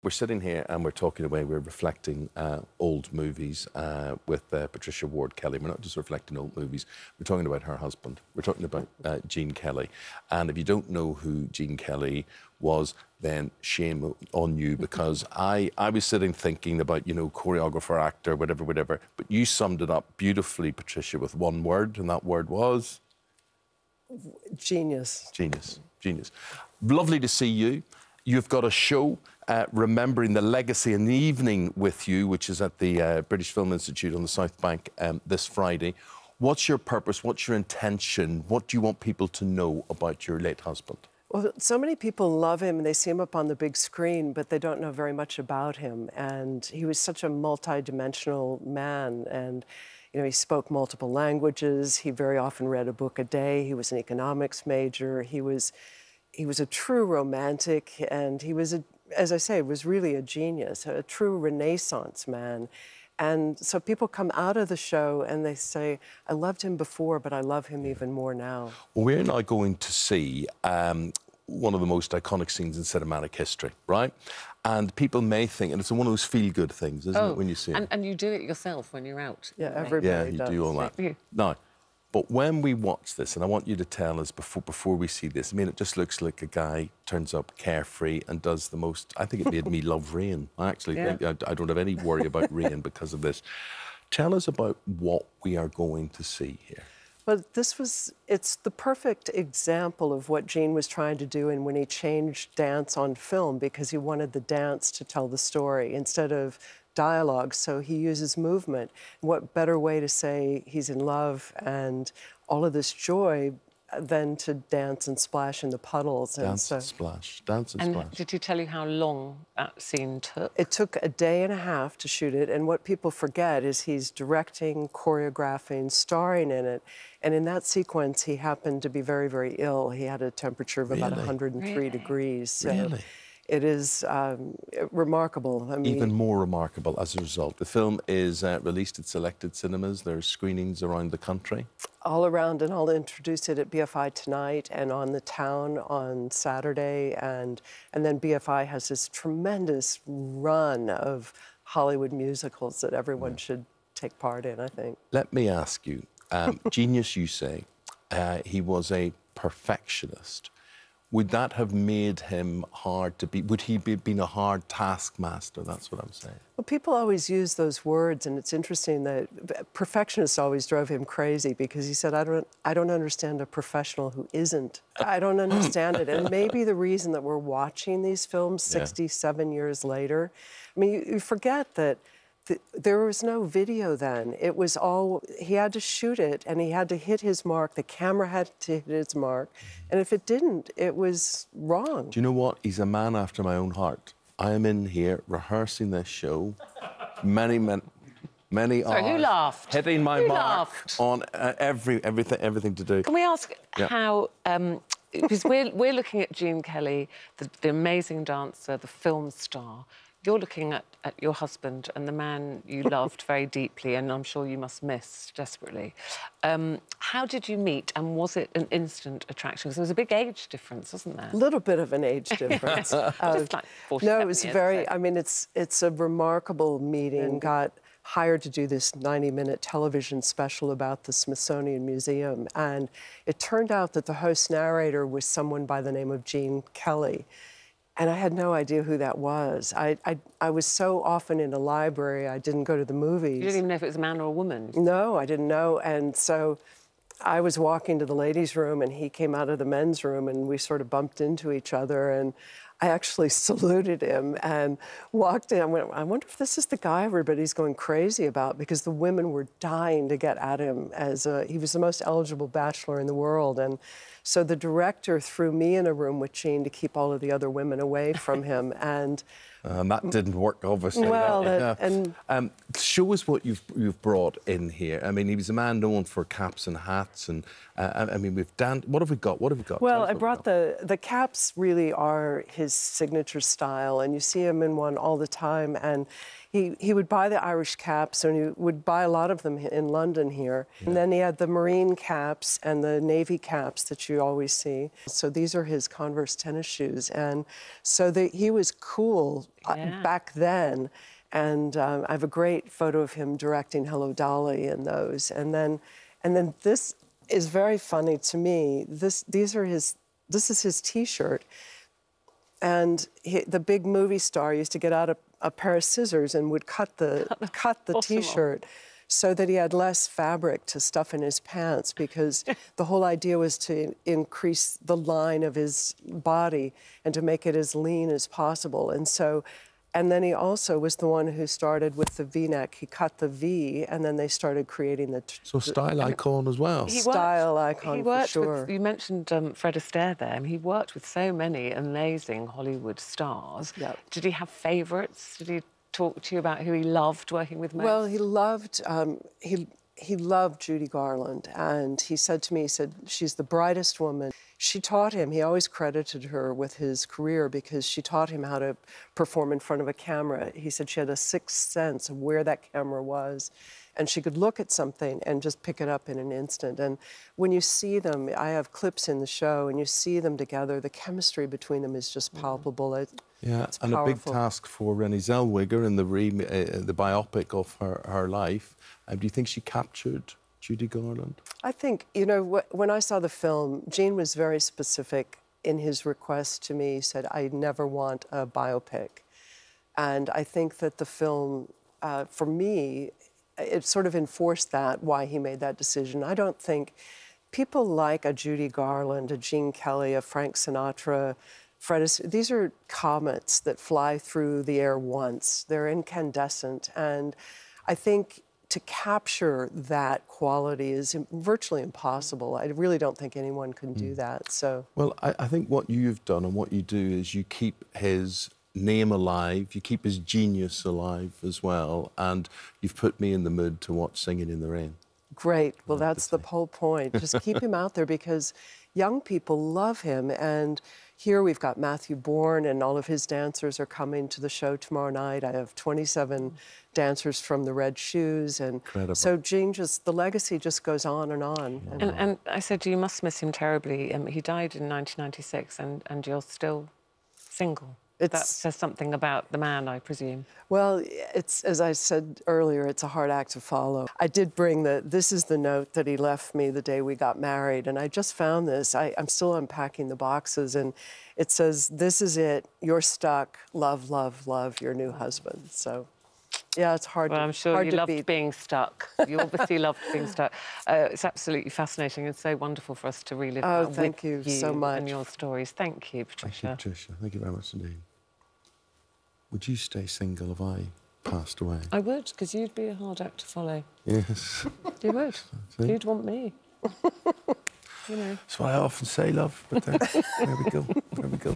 we're sitting here and we're talking away, we're reflecting old movies with Patricia Ward Kelly. We're not just reflecting old movies, we're talking about her husband. We're talking about Gene Kelly. And if you don't know who Gene Kelly was, then shame on you, because I was sitting thinking about, you know, choreographer, actor, whatever, but you summed it up beautifully, Patricia, with one word, and that word was? Genius. Genius. Genius. Lovely to see you. You've got a show, Remembering the Legacy in the Evening with you, which is at the British Film Institute on the South Bank this Friday. What's your purpose? What's your intention? What do you want people to know about your late husband? Well, so many people love him and they see him up on the big screen, but they don't know very much about him. And he was such a multi-dimensional man. And, you know, he spoke multiple languages. He very often read a book a day. He was an economics major. He was a true romantic, and he was, as I say, was really a genius, a true Renaissance man. And so people come out of the show and they say, I loved him before, but I love him even more now. Well, we're now going to see one of the most iconic scenes in cinematic history, right? And people may think, and it's one of those feel-good things, isn't it, when you see it? And you do it yourself when you're out. Yeah, everybody does. You do all that. Now, but when we watch this, and I want you to tell us before we see this, I mean, it just looks like a guy turns up carefree and does the most... I think it made me love rain. I actually think I don't have any worry about rain because of this. Tell us about what we are going to see here. Well, it's the perfect example of what Gene was trying to do and when he changed dance on film, because he wanted the dance to tell the story instead of dialogue, so he uses movement. What better way to say he's in love and all of this joy than to dance and splash in the puddles. Dance and splash, dance and splash. And did he tell you how long that scene took? It took a day and a half to shoot it, and what people forget is he's directing, choreographing, starring in it, and in that sequence he happened to be very, very ill. He had a temperature of about 103 degrees. So really? It is remarkable. I mean, even more remarkable as a result. The film is released at selected cinemas. There are screenings around the country. All around, and I'll introduce it at BFI tonight and on the Town on Saturday. And then BFI has this tremendous run of Hollywood musicals that everyone should take part in, I think. Let me ask you, genius, you say, he was a perfectionist. Would that have made him hard to be? Would he be been a hard taskmaster? That's what I'm saying. Well, people always use those words, and it's interesting that perfectionists always drove him crazy, because he said, I don't understand a professional who isn't. I don't understand it. And maybe the reason that we're watching these films 67 years later, I mean, you forget that there was no video then. It was all, he had to shoot it and he had to hit his mark. The camera had to hit its mark. And if it didn't, it was wrong. Do you know what? He's a man after my own heart. I am in here rehearsing this show many hours. Who laughed? Hitting my mark on everything to do. Can we ask how... because we're looking at Gene Kelly, the amazing dancer, the film star. You're looking at your husband and the man you loved very deeply, and I'm sure you must miss desperately. How did you meet, and was it an instant attraction? Because there was a big age difference, wasn't there? A little bit of an age difference. Just like 47 no, it was years, very... I mean, it's a remarkable meeting. Got hired to do this 90-minute television special about the Smithsonian Museum, and it turned out that the host narrator was someone by the name of Gene Kelly. And I had no idea who that was. I was so often in a library, I didn't go to the movies. You didn't even know if it was a man or a woman? No, I didn't know. And so I was walking to the ladies' room and he came out of the men's room and we sort of bumped into each other, and I actually saluted him and walked in. I went, I wonder if this is the guy everybody's going crazy about, because the women were dying to get at him he was the most eligible bachelor in the world. And so the director threw me in a room with Gene to keep all of the other women away from him. And that didn't work, obviously. Well, show us what you've brought in here. I mean, he was a man known for caps and hats, and I mean, we've done. What have we got? What have we got? Well, I brought the caps. Really are his signature style, and you see him in one all the time. And he would buy the Irish caps, and he would buy a lot of them in London here. Yeah. And then he had the Marine caps and the Navy caps that you always see. So these are his Converse tennis shoes. And so he was cool back then. And I have a great photo of him directing Hello, Dolly in those. And then this is very funny to me. This is his T-shirt. And the big movie star used to get out a pair of scissors and would cut the T-shirt so that he had less fabric to stuff in his pants, because the whole idea was to increase the line of his body and to make it as lean as possible. And then he also was the one who started with the V-neck. He cut the V, and then they started creating the... So style icon as well. Style icon, for sure. You mentioned Fred Astaire there. I mean, he worked with so many amazing Hollywood stars. Yep. Did he have favourites? Did he talk to you about who he loved working with most? Well, he loved Judy Garland, and he said to me, he said, she's the brightest woman. She taught him, he always credited her with his career because she taught him how to perform in front of a camera. He said she had a sixth sense of where that camera was, and she could look at something and just pick it up in an instant. And when you see them, I have clips in the show, and you see them together, the chemistry between them is just palpable. It's and powerful. A big task for Renée Zellweger in the biopic of her life. Do you think she captured Judy Garland? I think, you know, when I saw the film, Gene was very specific in his request to me. He said, I never want a biopic. And I think that the film, for me, it sort of enforced that, why he made that decision. I don't think people like a Judy Garland, a Gene Kelly, a Frank Sinatra, Fred Astaire, these are comets that fly through the air once. They're incandescent. And I think to capture that quality is virtually impossible. I really don't think anyone can do that. So, well, I think what you've done and what you do is you keep his name alive, you keep his genius alive as well, and you've put me in the mood to watch Singing in the Rain. Great. Well, that's the whole point. Just keep him out there, because young people love him. And here we've got Matthew Bourne, and all of his dancers are coming to the show tomorrow night. I have 27 dancers from the Red Shoes. And incredible. So Gene the legacy just goes on and on. And I said, you must miss him terribly. He died in 1996, and you're still single. That says something about the man, I presume. Well, it's, as I said earlier, it's a hard act to follow. I did bring this is the note that he left me the day we got married, and I just found this. I'm still unpacking the boxes, and it says, this is it, you're stuck, love, love, love your new husband. So, yeah, it's hard well, to I'm sure you loved beat. being stuck. You obviously loved being stuck. It's absolutely fascinating and so wonderful for us to relive that thank you so much. And your stories. Thank you, Patricia. Thank you, Patricia. Thank you very much indeed. Would you stay single if I passed away? I would, because you'd be a hard act to follow. Yes. You would. You'd want me. You know. That's what I often say, love, but there we go. There we go.